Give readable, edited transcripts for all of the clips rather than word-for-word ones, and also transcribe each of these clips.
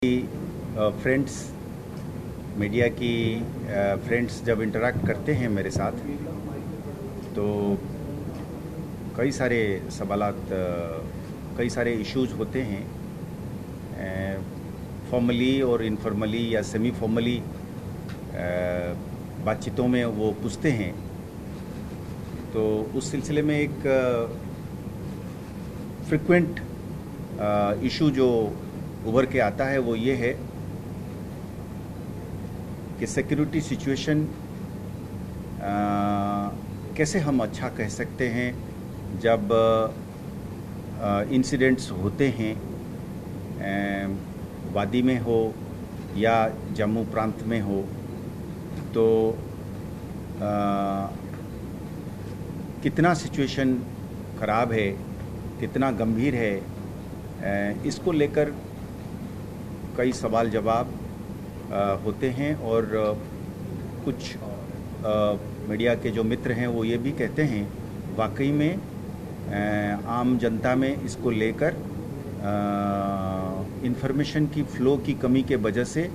Friends media की friends जब interact करते हैं मेरे साथ तो कई सारे सवालात कई सारे इश्यूज होते हैं, फॉर्मली और इनफॉर्मली या सेमी फॉर्मली बातचीतों में वो पूछते हैं। तो उस सिलसिले में एक फ्रिक्वेंट इशू जो उभर के आता है वो ये है कि सिक्योरिटी सिचुएशन कैसे हम अच्छा कह सकते हैं जब इंसिडेंट्स होते हैं, वादी में हो या जम्मू प्रांत में हो, तो कितना सिचुएशन ख़राब है, कितना गंभीर है, इसको लेकर कई सवाल जवाब होते हैं। और कुछ मीडिया के जो मित्र हैं वो ये भी कहते हैं वाकई में आम जनता में इसको लेकर इंफॉर्मेशन की फ़्लो की कमी के वजह से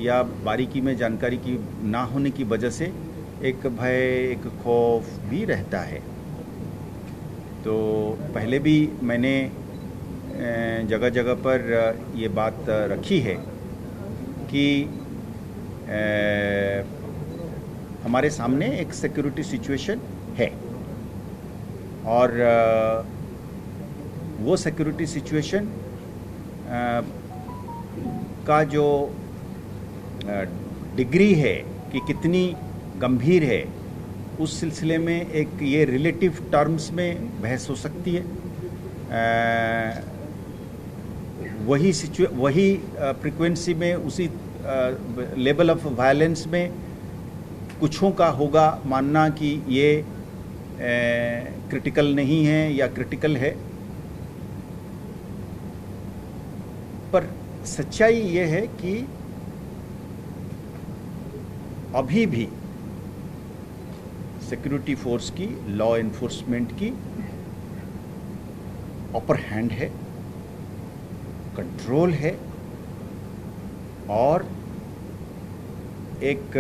या बारीकी में जानकारी की ना होने की वजह से एक भय, एक खौफ भी रहता है। तो पहले भी मैंने जगह जगह पर ये बात रखी है कि हमारे सामने एक सिक्योरिटी सिचुएशन है और वो सिक्योरिटी सिचुएशन का जो डिग्री है कि कितनी गंभीर है, उस सिलसिले में एक ये रिलेटिव टर्म्स में बहस हो सकती है। वही फ्रीक्वेंसी में, उसी लेवल ऑफ वायलेंस में कुछों का होगा मानना कि ये क्रिटिकल नहीं है या क्रिटिकल है, पर सच्चाई ये है कि अभी भी सिक्योरिटी फोर्स की, लॉ एनफोर्समेंट की अपर हैंड है, कंट्रोल है और एक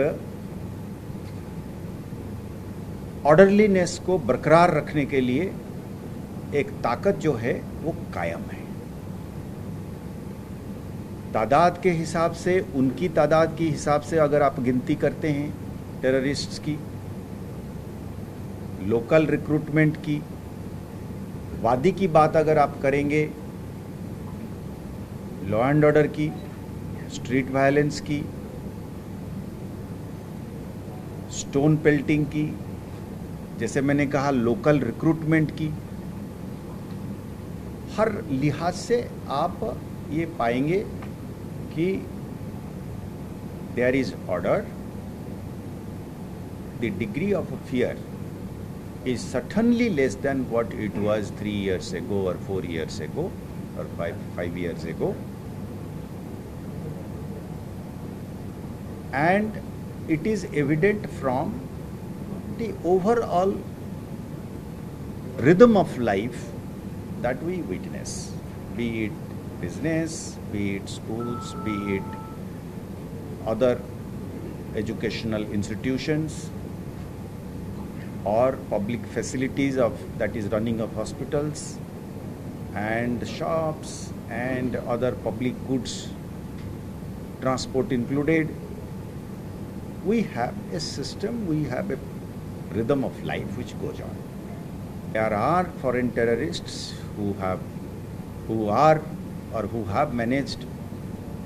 ऑर्डरलीनेस को बरकरार रखने के लिए एक ताकत जो है वो कायम है। तादाद के हिसाब से, उनकी तादाद के हिसाब से अगर आप गिनती करते हैं टेररिस्ट्स की, लोकल रिक्रूटमेंट की, वादी की बात अगर आप करेंगे, लॉ एंड ऑर्डर की, स्ट्रीट वायलेंस की, स्टोन पेल्टिंग की, जैसे मैंने कहा लोकल रिक्रूटमेंट की, हर लिहाज से आप ये पाएंगे कि there is order, the degree of fear is certainly less than what it was 3 years ago or 4 years ago or 5 years ago, and it is evident from the overall rhythm of life that we witness, be it business, be it schools, be it other educational institutions or public facilities that is running of hospitals and shops and other public goods, transport included. We have a system, we have a rhythm of life which goes on. There are foreign terrorists who have managed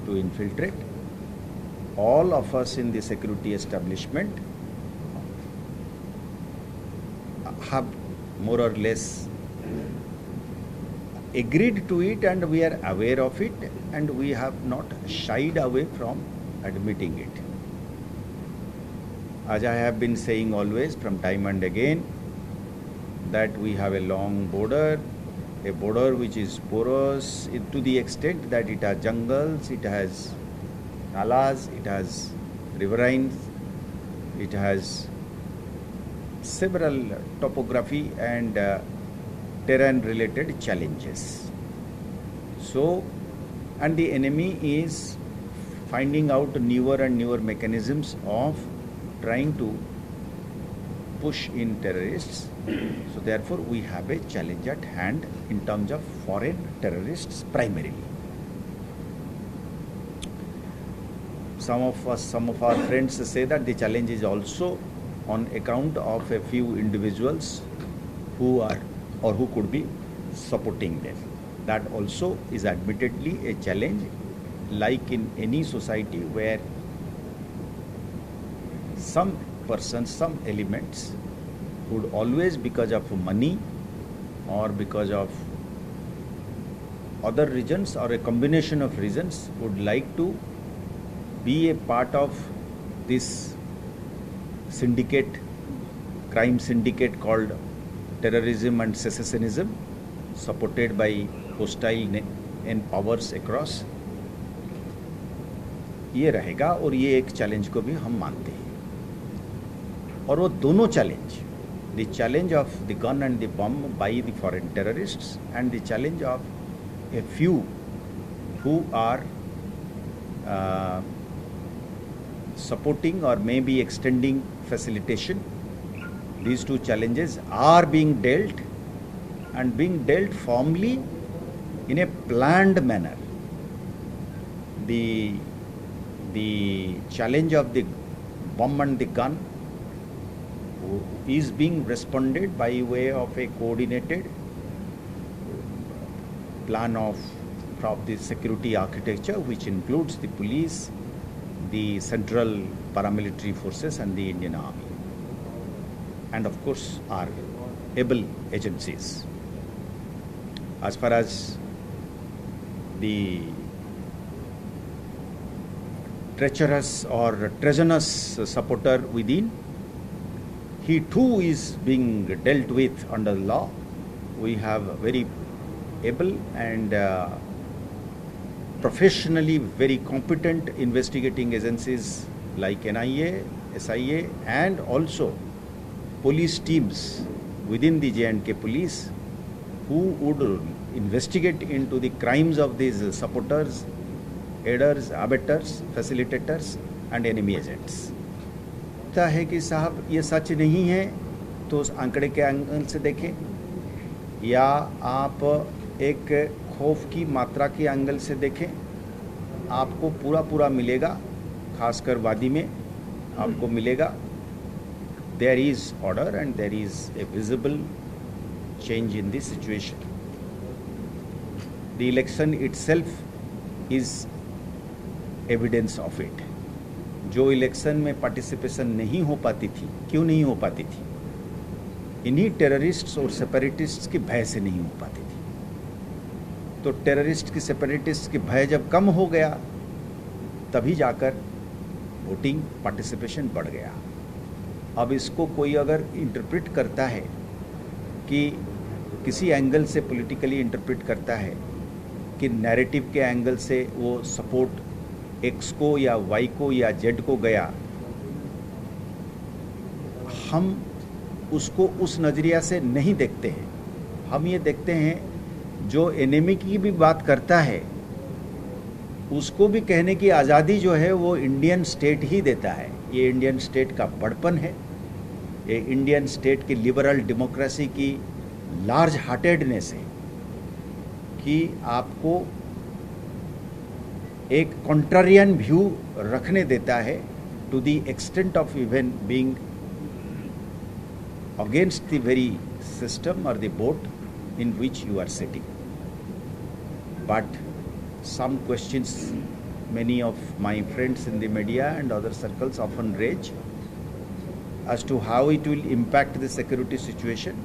to infiltrate. All of us in the security establishment have more or less agreed to it, and we are aware of it, and we have not shied away from admitting it. As I have been saying always from time and again, that we have a long border, a border which is porous to the extent that it has jungles, it has nalas, it has riverines, it has several topography and terrain related challenges. So and the enemy is finding out newer and newer mechanisms of trying to push in terrorists. So therefore we have a challenge at hand in terms of foreign terrorists primarily. Some of our friends say that the challenge is also on account of a few individuals who are or who could be supporting them. That also is admittedly a challenge, like in any society where some persons, some elements would always, because of money or because of other reasons or a combination of reasons, would like to be a part of this syndicate, crime syndicate called terrorism and secessionism, supported by hostile and powers across. ये रहेगा और ये एक challenge को भी हम मानते हैं. और वो दोनों challenge, the challenge of the gun and the bomb by the foreign terrorists and the challenge of a few who are supporting or maybe extending facilitation, these two challenges are being dealt and being dealt firmly in a planned manner. The challenge of the bomb and the gun is being responded by way of a coordinated plan of the security architecture, which includes the police, the central paramilitary forces and the Indian Army, and of course our able agencies. As far as the treacherous or treasonous supporter within, he too is being dealt with under the law. We have very able and professionally very competent investigating agencies like NIA, SIA, and also police teams within the J&K police who would investigate into the crimes of these supporters, aiders, abettors, facilitators and enemy agents. लगता है कि साहब ये सच नहीं है तो उस आंकड़े के एंगल से देखें, या आप एक खौफ की मात्रा के एंगल से देखें, आपको पूरा मिलेगा, खासकर वादी में आपको मिलेगा. There is order and there is a visible change in this situation. The election itself is evidence of it. जो इलेक्शन में पार्टिसिपेशन नहीं हो पाती थी, क्यों नहीं हो पाती थी? इन्हीं टेररिस्ट्स और सेपरेटिस्ट्स के भय से नहीं हो पाती थी. तो टेररिस्ट की, सेपरेटिस्ट के भय जब कम हो गया, तभी जाकर वोटिंग पार्टिसिपेशन बढ़ गया. अब इसको कोई अगर इंटरप्रेट करता है कि किसी एंगल से पॉलिटिकली इंटरप्रेट करता है कि नैरेटिव के एंगल से वो सपोर्ट एक्स को या वाई को या जेड को गया, हम उसको उस नज़रिया से नहीं देखते हैं. हम ये देखते हैं जो एनिमी की भी बात करता है उसको भी कहने की आज़ादी जो है वो इंडियन स्टेट ही देता है. ये इंडियन स्टेट का बड़पन है, ये इंडियन स्टेट की लिबरल डेमोक्रेसी की लार्ज हार्टेडनेस है कि आपको एक कॉन्ट्रारियन व्यू रखने देता है to the extent of even being against the very system और the boat in which you are sitting. But some questions many of my friends in the media and other circles often raise as to how it will impact the security situation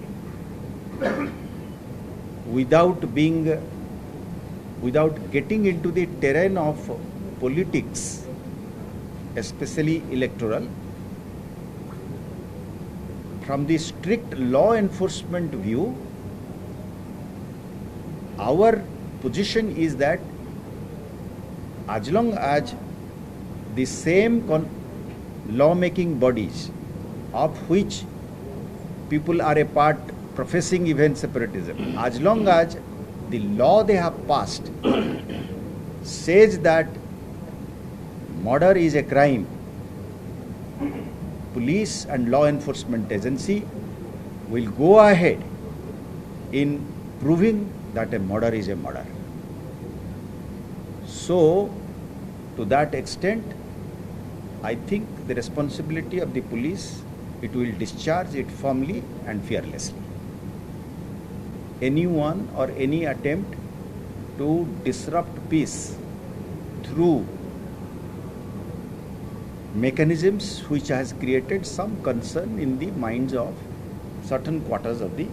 without getting into the terrain of politics, especially electoral. From the strict law enforcement view, our position is that as long as the same law-making bodies of which people are a part professing even separatism, as long as the law they have passed says that murder is a crime, police and law enforcement agency will go ahead in proving that a murder is a murder. So, to that extent, I think the responsibility of the police, it will discharge it firmly and fearlessly. Anyone or any attempt to disrupt peace through mechanisms which has created some concern in the minds of certain quarters of the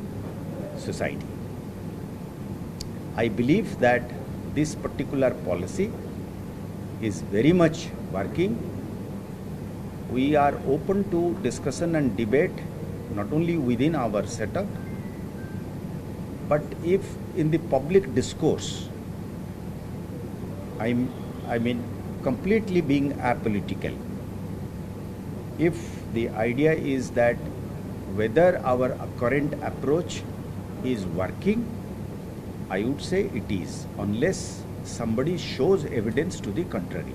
society. I believe that this particular policy is very much working. We are open to discussion and debate not only within our setup, but if in the public discourse, I mean completely being apolitical, if the idea is that whether our current approach is working, I would say it is, unless somebody shows evidence to the contrary.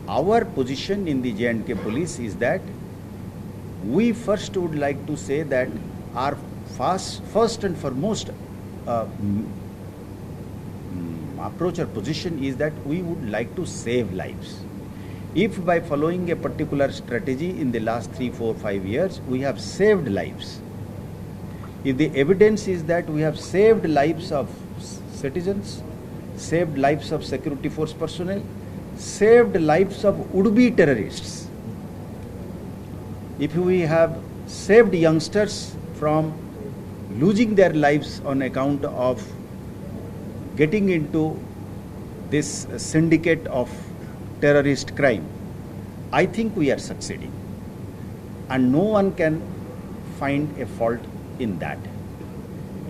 Our position in the J&K police is that we first would like to say that our first and foremost approach or position is that we would like to save lives. If by following a particular strategy in the last 3, 4, 5 years, we have saved lives, if the evidence is that we have saved lives of citizens, saved lives of security force personnel, saved lives of would-be terrorists, if we have saved youngsters from losing their lives on account of getting into this syndicate of terrorist crime, I think we are succeeding. And no one can find a fault in that.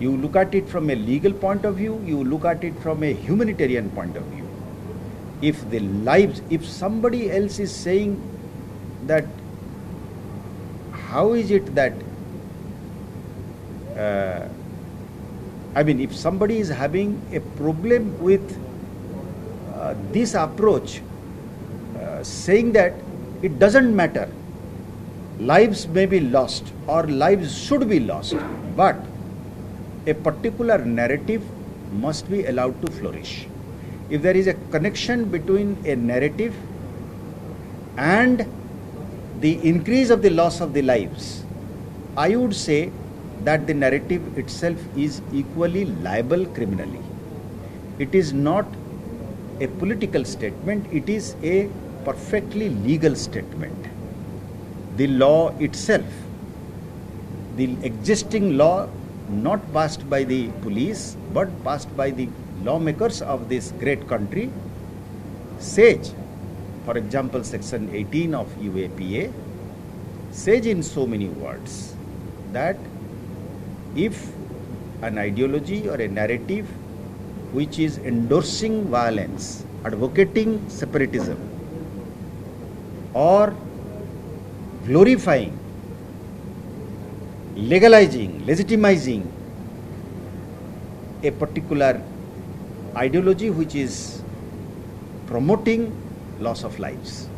You look at it from a legal point of view, you look at it from a humanitarian point of view. If somebody else is saying that, how is it that, if somebody is having a problem with this approach, saying that it doesn't matter, lives may be lost or lives should be lost, but a particular narrative must be allowed to flourish. If there is a connection between a narrative and the increase of the loss of the lives, I would say that the narrative itself is equally liable criminally. It is not a political statement, it is a perfectly legal statement. The law itself, the existing law, not passed by the police but passed by the lawmakers of this great country, says, for example, section 18 of UAPA says in so many words that if an ideology or a narrative which is endorsing violence, advocating separatism, or glorifying, legalizing, legitimizing a particular ideology which is promoting loss of lives,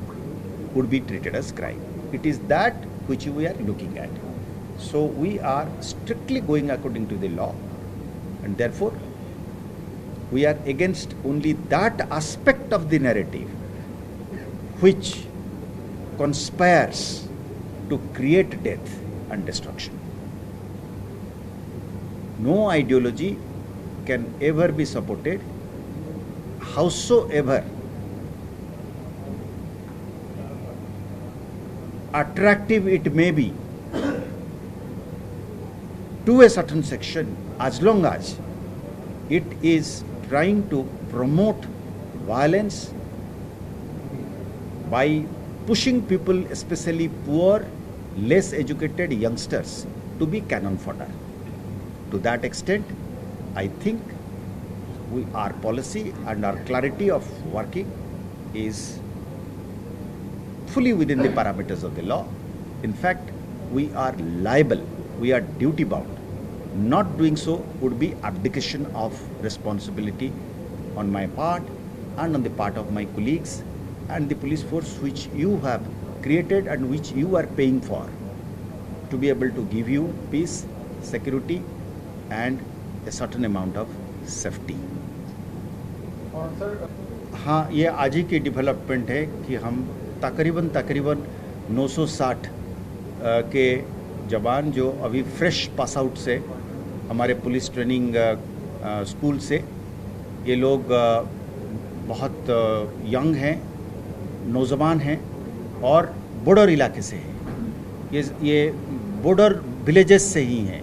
would be treated as crime. It is that which we are looking at. So we are strictly going according to the law, and therefore we are against only that aspect of the narrative which conspires to create death and destruction. No ideology can ever be supported, howsoever attractive it may be to a certain section, as long as it is trying to promote violence by pushing people, especially poor, less educated youngsters, to be cannon fodder. To that extent, I think our policy and our clarity of working is fully within the parameters of the law. In fact, we are liable, we are duty bound. Not doing so would be abdication of responsibility on my part and on the part of my colleagues and the police force which you have created and which you are paying for to be able to give you peace, security and a certain amount of safety. और sir हाँ, ये आज ही की development है कि हम तकरीबन 960 के जवान जो अभी फ्रेश पास आउट से हमारे पुलिस ट्रेनिंग स्कूल से, ये लोग बहुत यंग हैं, नौजवान हैं और बॉर्डर इलाके से हैं। ये बॉर्डर विलेजेस से ही हैं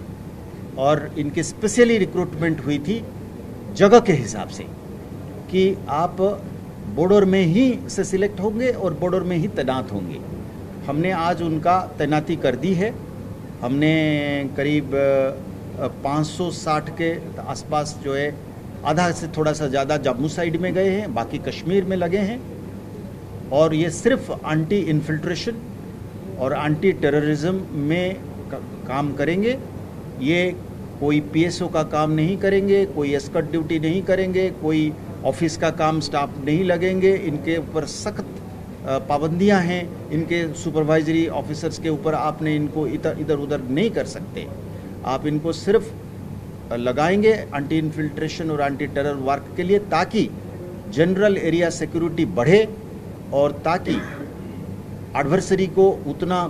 और इनकी स्पेशली रिक्रूटमेंट हुई थी जगह के हिसाब से कि आप बॉर्डर में ही से सिलेक्ट होंगे और बॉर्डर में ही तैनात होंगे। हमने आज उनका तैनाती कर दी है। हमने करीब 560 के आसपास जो है, आधा से थोड़ा सा ज़्यादा जम्मू साइड में गए हैं, बाकी कश्मीर में लगे हैं और ये सिर्फ एंटी इन्फिल्ट्रेशन और एंटी टेररिज्म में काम करेंगे। ये कोई पीएसओ का काम नहीं करेंगे, कोई एस्कॉर्ट ड्यूटी नहीं करेंगे, कोई ऑफिस का काम स्टाफ नहीं लगेंगे। इनके ऊपर सख्त पाबंदियां हैं, इनके सुपरवाइजरी ऑफिसर्स के ऊपर आपने इनको इधर उधर नहीं कर सकते। आप इनको सिर्फ लगाएंगे एंटी इन्फिल्ट्रेशन और एंटी टेरर वर्क के लिए, ताकि जनरल एरिया सिक्योरिटी बढ़े और ताकि एडवर्सरी को उतना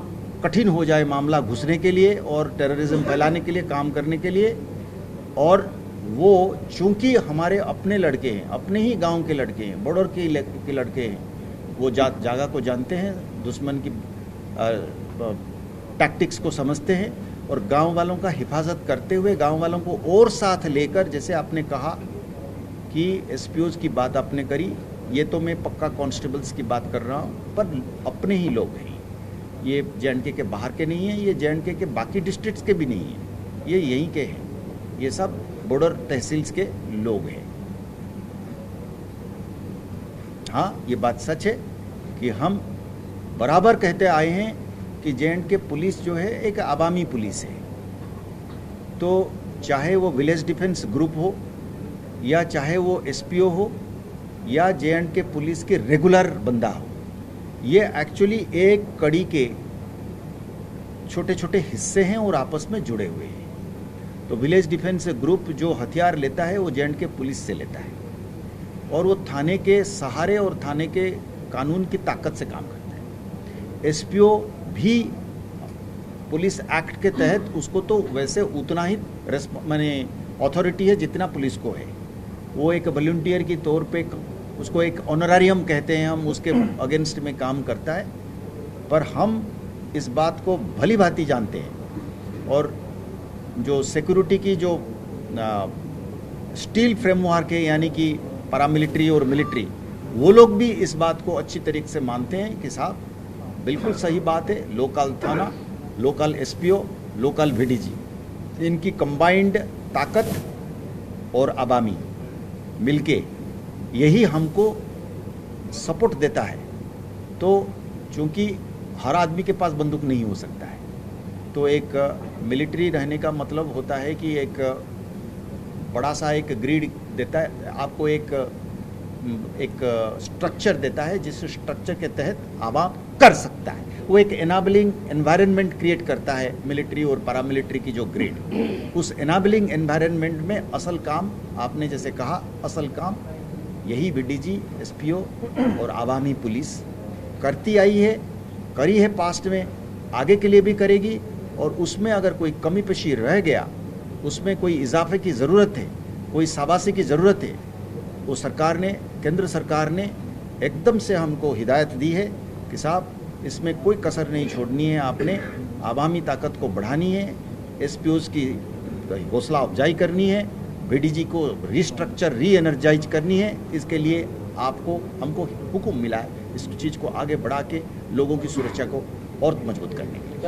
कठिन हो जाए मामला घुसने के लिए और टेररिज्म फैलाने के लिए, काम करने के लिए। और वो चूंकि हमारे अपने लड़के हैं, अपने ही गांव के लड़के हैं, बॉर्डर के लड़के हैं, वो जगह को जानते हैं, दुश्मन की टैक्टिक्स को समझते हैं और गांव वालों का हिफाजत करते हुए, गांव वालों को और साथ लेकर, जैसे आपने कहा कि एसपीओज की बात आपने करी, ये तो मैं पक्का कांस्टेबल्स की बात कर रहा हूँ, पर अपने ही लोग हैं। ये जे.एंड.के के बाहर के नहीं हैं, ये जे.एंड.के के बाकी डिस्ट्रिक्ट्स के भी नहीं हैं, ये यहीं के हैं। ये सब बॉर्डर तहसील्स के लोग हैं। हाँ, ये बात सच है कि हम बराबर कहते आए हैं कि जे.एंड.के पुलिस जो है एक आवामी पुलिस है। तो चाहे वो विलेज डिफेंस ग्रुप हो या चाहे वो एसपीओ हो या जे.एंड.के पुलिस के रेगुलर बंदा हो, ये एक्चुअली एक कड़ी के छोटे छोटे हिस्से हैं और आपस में जुड़े हुए हैं। तो विलेज डिफेंस ग्रुप जो हथियार लेता है वो जे.एंड.के पुलिस से लेता है और वो थाने के सहारे और थाने के कानून की ताकत से काम करता है। एसपीओ भी पुलिस एक्ट के तहत उसको तो वैसे उतना ही माने अथॉरिटी है जितना पुलिस को है। वो एक वॉलंटियर की तौर पे, उसको एक ऑनरारियम कहते हैं हम, उसके अगेंस्ट में काम करता है। पर हम इस बात को भली भांति जानते हैं और जो सिक्योरिटी की जो स्टील फ्रेमवर्क है, यानी कि पैरामिलिट्री और मिलिट्री, वो लोग भी इस बात को अच्छी तरीके से मानते हैं कि साहब बिल्कुल सही बात है, लोकल थाना, लोकल एसपीओ, लोकल वीडीजी, इनकी कंबाइंड ताकत और अवामी मिलके यही हमको सपोर्ट देता है। तो चूंकि हर आदमी के पास बंदूक नहीं हो सकता है, तो एक मिलिट्री रहने का मतलब होता है कि एक बड़ा सा एक ग्रिड देता है आपको, एक स्ट्रक्चर देता है, जिस स्ट्रक्चर के तहत आवाम कर सकता है। वो एक एनाबलिंग एनवायरनमेंट क्रिएट करता है, मिलिट्री और पैरामिलिट्री की जो ग्रिड। उस एनाबलिंग एनवायरनमेंट में असल काम, आपने जैसे कहा, असल काम यही वीडीजी, एसपीओ और आवामी पुलिस करती आई है, करी है पास्ट में, आगे के लिए भी करेगी। और उसमें अगर कोई कमी पेशी रह गया, उसमें कोई इजाफे की ज़रूरत है, कोई शाबाशी की ज़रूरत है, वो सरकार ने, केंद्र सरकार ने एकदम से हमको हिदायत दी है कि साहब इसमें कोई कसर नहीं छोड़नी है, आपने आवामी ताकत को बढ़ानी है, एसपीओज की हौसला अफजाई करनी है, वीडीजी को रिस्ट्रक्चर, री एनर्जाइज करनी है। इसके लिए हमको हुक्म मिला है इस चीज़ को आगे बढ़ा के लोगों की सुरक्षा को और मजबूत करने के लिए।